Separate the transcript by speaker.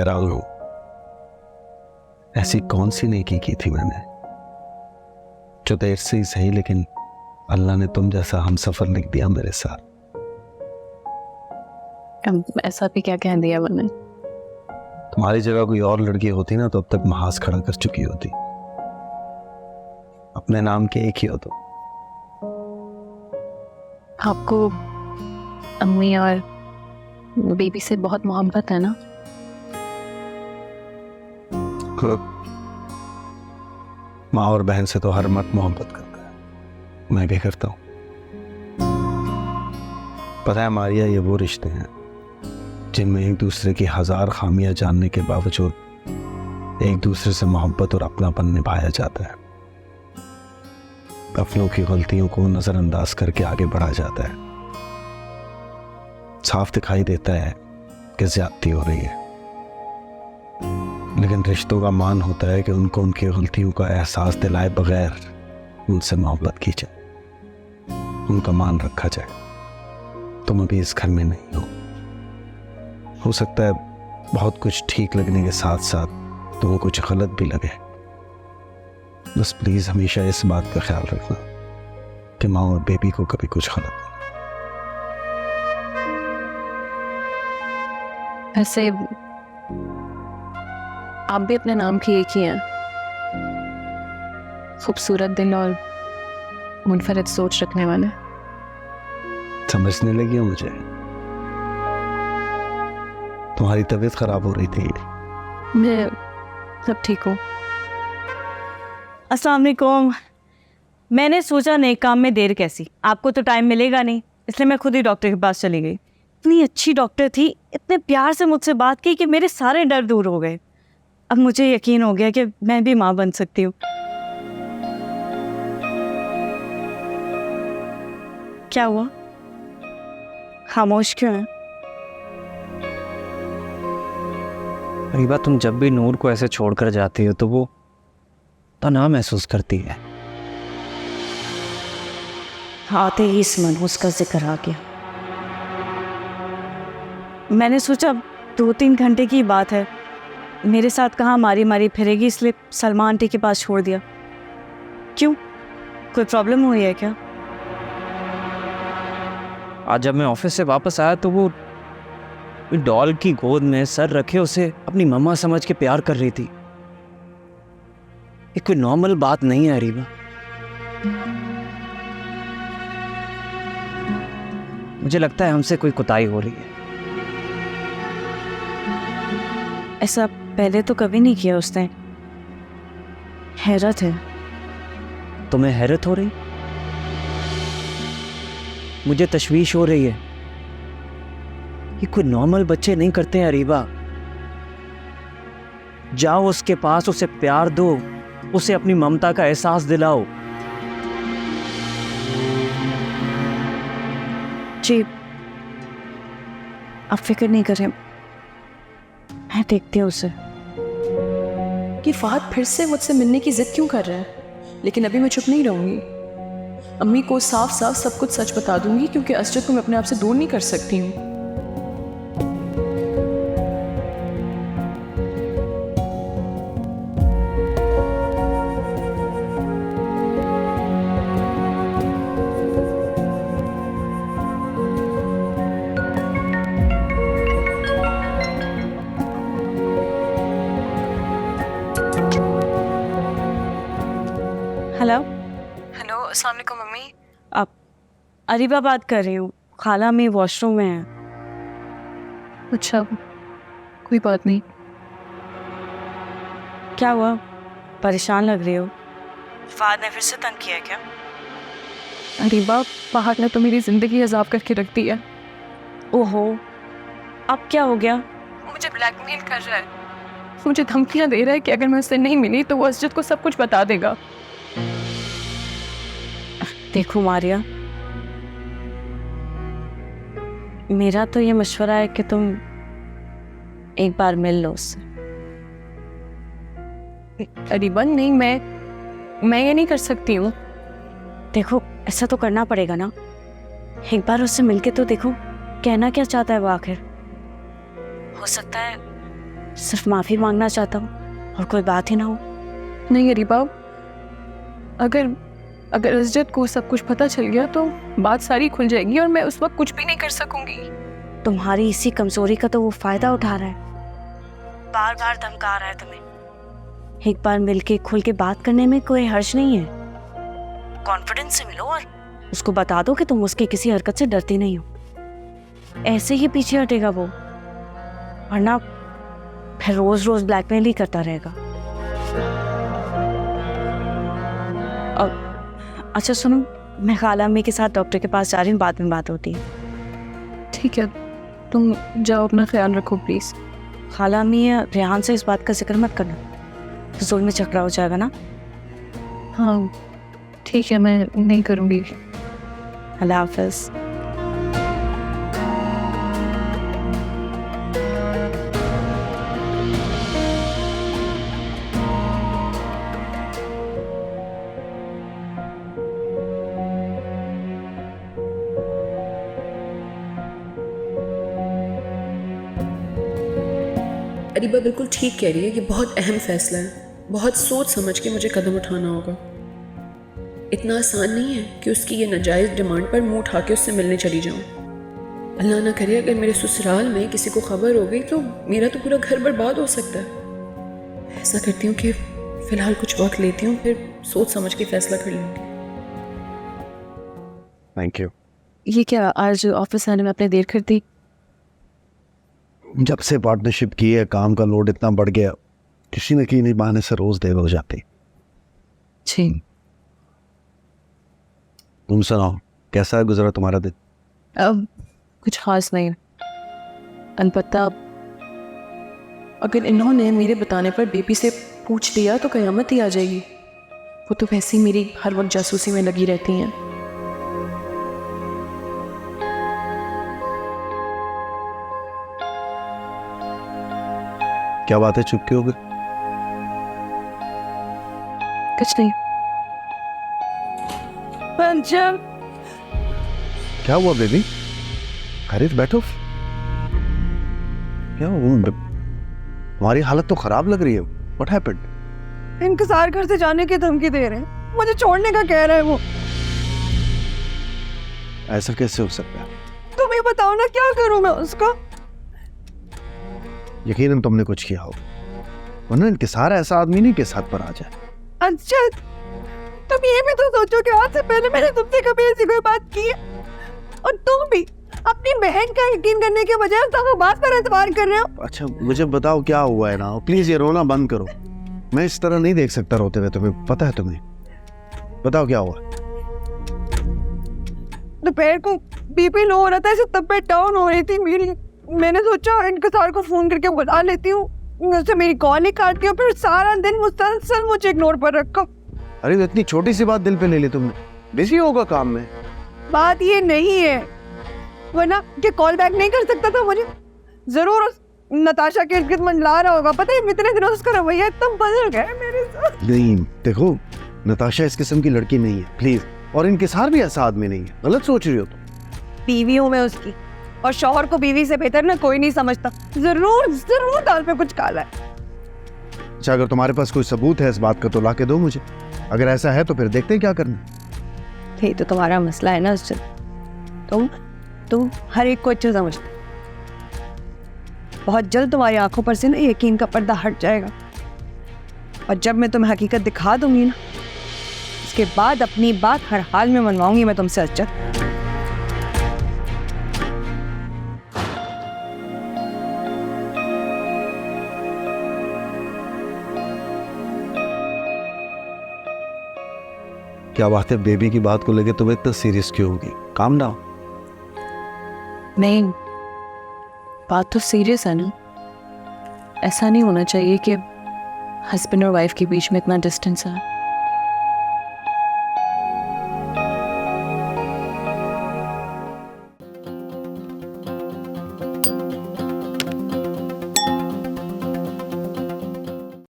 Speaker 1: हैरान हूं, ऐसी कौन सी नेकी की थी मैंने जो देर से ही सही लेकिन अल्लाह ने तुम जैसा हम सफर लिख दिया मेरे साथ।
Speaker 2: ऐसा भी क्या कह दिया मैंने?
Speaker 1: तुम्हारी जगह कोई और लड़की होती ना तो अब तक महाज खड़ा कर चुकी होती। अपने नाम के एक ही हो तो।
Speaker 2: आपको अम्मी और बेबी से बहुत मोहब्बत है ना?
Speaker 1: माँ और बहन से तो हर मर्द मोहब्बत करता है, मैं भी करता हूँ। पता है मारिया, ये वो रिश्ते हैं जिनमें एक दूसरे की हजार खामियां जानने के बावजूद एक दूसरे से मोहब्बत और अपनापन निभाया जाता है। अपनों की गलतियों को नजरअंदाज करके आगे बढ़ा जाता है। साफ दिखाई देता है कि ज्यादती हो रही है, लेकिन रिश्तों का मान होता है कि उनको उनकी गलतियों का एहसास दिलाए बगैर उनसे मोहब्बत की जाए, उनका मान रखा जाए। तुम अभी इस घर में नहीं हो सकता है बहुत कुछ ठीक लगने के साथ साथ तुम्हें कुछ गलत भी लगे। बस प्लीज हमेशा इस बात का ख्याल रखना कि माँ और बेबी को कभी कुछ गलत नहीं।
Speaker 2: ऐसे आप भी अपने नाम की एक ही हैं, खूबसूरत दिल और मुनफरद सोच रखने वाले।
Speaker 1: समझने लगी हो मुझे? तुम्हारी तबीयत खराब हो रही थी।
Speaker 2: मैं सब ठीक हूँ।
Speaker 3: अस्सलाम वालेकुम। मैंने सोचा नए काम में देर कैसी, आपको तो टाइम मिलेगा नहीं, इसलिए मैं खुद ही डॉक्टर के पास चली गई। इतनी अच्छी डॉक्टर थी, इतने प्यार से मुझसे बात की कि मेरे सारे डर दूर हो गए। अब मुझे यकीन हो गया कि मैं भी माँ बन सकती हूँ। क्या हुआ? खामोश क्यों है?
Speaker 4: अरीबा, तुम जब भी नूर को ऐसे छोड़कर जाती हो तो वो तनाव महसूस करती है।
Speaker 3: आते ही इस मनहूस का जिक्र आ गया। मैंने सोचा 2-3 घंटे की बात है, मेरे साथ कहाँ मारी मारी फिरेगी, इसलिए सलमा आंटी के पास छोड़ दिया। क्यों, कोई प्रॉब्लम हुई है क्या?
Speaker 4: आज जब मैं ऑफिस से वापस आया तो वो डॉल की गोद में सर रखे उसे अपनी मम्मा समझ के प्यार कर रही थी। ये कोई नॉर्मल बात नहीं है अरीबा। मुझे लगता है हमसे कोई कुताही हो रही है।
Speaker 3: ऐसा पहले तो कभी नहीं किया उसने। हैरत है।
Speaker 4: तुम्हें हैरत हो रही? मुझे तशवीश हो रही है। ये कोई नॉर्मल बच्चे नहीं करते हैं अरीबा। जाओ उसके पास, उसे प्यार दो, उसे अपनी ममता का एहसास दिलाओ।
Speaker 3: जी, आप फिक्र नहीं करें, मैं देखती हूँ उसे।
Speaker 2: कि फहद फिर से मुझसे मिलने की जिद क्यों कर रहा है? लेकिन अभी मैं चुप नहीं रहूंगी। अम्मी को साफ साफ सब कुछ सच बता दूंगी, क्योंकि असजद को मैं अपने आप से दूर नहीं कर सकती हूँ।
Speaker 3: हेलो।
Speaker 2: हेलो, अस्सलाम वालेकुम मम्मी।
Speaker 3: आप? अरीबा बात कर रही हूँ, खाला में वॉशरूम में है।
Speaker 2: अच्छा, कोई बात नहीं।
Speaker 3: क्या हुआ, परेशान लग रही हो? फाद ने फिर से तंग किया क्या?
Speaker 2: अरीबा, फहद ने तो मेरी जिंदगी अजाब करके रख दी है।
Speaker 3: ओहो, अब क्या हो गया?
Speaker 2: मुझे ब्लैकमेल कर रहा है, मुझे धमकियां दे रहा है कि अगर मैं उससे नहीं मिली तो वो असजद को सब कुछ बता देगा।
Speaker 3: देखो मारिया, मेरा तो ये मशवरा है कि तुम एक बार मिल लो उससे।
Speaker 2: अरीबा नहीं, मैं ये नहीं कर सकती हूँ।
Speaker 3: देखो, ऐसा तो करना पड़ेगा ना, एक बार उससे मिलके तो देखो कहना क्या चाहता है वो आखिर। हो सकता है सिर्फ माफ़ी मांगना चाहता हूँ और कोई बात ही ना हो।
Speaker 2: नहीं अरीबा, अगर अगर असजद को सब कुछ पता चल गया तो बात सारी खुल जाएगी और मैं उस वक्त कुछ भी नहीं कर सकूंगी।
Speaker 3: तुम्हारी इसी कमजोरी का तो वो फायदा उठा रहा है, बार बार धमका रहा है तुम्हें। एक बार मिलके खुल के बात करने में कोई हर्ज नहीं है। कॉन्फिडेंस से मिलो और उसको बता दो कि तुम उसकी किसी हरकत से डरती नहीं हो। ऐसे ही पीछे हटेगा वो, वरना फिर रोज रोज ब्लैकमेल ही करता रहेगा। और अच्छा सुनो, मैं खाला अम्मी के साथ डॉक्टर के पास जा रही हूँ, बाद में बात होती है।
Speaker 2: ठीक है, तुम जाओ, अपना ख्याल रखो प्लीज।
Speaker 3: खाला अम्मी या रेहान से इस बात का जिक्र मत करना, फिजूल में झगड़ा हो जाएगा ना।
Speaker 2: हाँ ठीक है, मैं नहीं करूँगी।
Speaker 3: अल्लाह हाफिज।
Speaker 2: अरीबा बिल्कुल ठीक कह रही है कि बहुत अहम फैसला है, बहुत सोच समझ के मुझे कदम उठाना होगा। इतना आसान नहीं है कि उसकी ये नाजायज़ डिमांड पर मुंह उठा के उससे मिलने चली जाऊं। अल्लाह ना करे अगर मेरे ससुराल में किसी को खबर हो गई तो मेरा तो पूरा घर बर्बाद हो सकता है। ऐसा करती हूँ कि फ़िलहाल कुछ वक्त लेती हूँ, फिर सोच समझ के फैसला कर लूँगी।
Speaker 1: Thank you.
Speaker 2: ये क्या आज ऑफिस आने में आपने देर कर दी?
Speaker 1: जब से पार्टनरशिप की है काम का लोड इतना बढ़ गया, किसी न किसी बहाने से रोज देर हो जाती।
Speaker 2: जी।
Speaker 1: तुम सुनाओ, कैसा गुजरा तुम्हारा दिन?
Speaker 2: अब कुछ खास नहीं, अलबत्ता अगर इन्होंने मेरे बताने पर बेबी से पूछ लिया तो कयामत ही आ जाएगी। वो तो वैसे ही मेरी हर वक्त जासूसी में लगी रहती हैं।
Speaker 1: क्या बात है, चुप क्यों हो गए?
Speaker 2: कुछ नहीं।
Speaker 3: पंचम,
Speaker 1: क्या हुआ बेबी? खैरियत, बैठो। क्या हुआ? हमारी हालत तो खराब लग रही है। What happened?
Speaker 5: इंतजार घर से जाने की धमकी दे रहे हैं, मुझे छोड़ने का कह रहा है वो।
Speaker 1: ऐसा कैसे हो सकता है?
Speaker 5: तुम ही बताओ ना, क्या करूं मैं उसका?
Speaker 1: यकीनन तुमने कुछ किया होगा, वरना इंकिसार ऐसा आदमी नहीं कि साथ पर आ जाए।
Speaker 5: अच्छा, तुम ये भी तो सोचो कि आज से पहले मैंने तुमसे कभी ऐसी कोई बात की है, और तुम भी अपनी बहन का यकीन करने के बजाय उसका बात पर एतबार कर रहे हो।
Speaker 1: अच्छा मुझे बताओ क्या हुआ है ना, प्लीज ये रोना बंद करो। मैं इस तरह नहीं देख सकता रोते हुए, तुम्हें पता है। तुम्हें बताओ क्या हुआ।
Speaker 5: दोपहर को बीपी लो हो रहा था, ऐसे तबीयत डाउन हो रही थी मेरी। मैंने सोचा इंकिसार को फोन करके बुला लेती हूँ, उससे मेरी कॉल ही काट के, फिर सारा दिन मुसलसल मुझे इग्नोर पर रखा।
Speaker 1: अरे तो इतनी छोटी सी बात दिल पे ले ली तुमने। बिजी होगा काम में।
Speaker 5: बात ये नहीं है, वरना कि कॉल बैक नहीं कर सकता था मुझे। जरूर नताशा के इर्द मंडला रहा होगा। पता है इतने दिनों से उसका रवैया इतना बदल गया है मेरे साथ।
Speaker 1: नहीं देखो, नताशा इस किस्म की लड़की नहीं है प्लीज, और इंकिसार भी ऐसा आदमी नहीं है। गलत सोच रही हो तुम।
Speaker 5: बीवी हूँ मैं उसकी, और शौहर को बीवी से बेहतर ना कोई नहीं समझता। जरूर जरूर दाल पे कुछ काला है।
Speaker 1: अच्छा अगर तुम्हारे पास कोई सबूत है इस बात का तो ला के दो मुझे। अगर ऐसा है तो फिर देखते हैं क्या करना।
Speaker 5: ये तो तुम्हारा मसला है ना असजद, तुम हर एक को अच्छा समझते। बहुत जल्द तुम्हारी आंखों पर से ना यकीन का पर्दा हट जाएगा, और जब मैं तुम्हें हकीकत दिखा दूंगी ना, उसके बाद अपनी बात हर हाल में मनवाऊंगी मैं तुमसे असजद।
Speaker 1: क्या बात है, बेबी की बात को लेकर तुम इतना सीरियस क्यों होगी? Calm down.
Speaker 2: नहीं, बात तो सीरियस है ना। ऐसा नहीं होना चाहिए कि हस्बैंड और वाइफ के बीच में इतना डिस्टेंस है।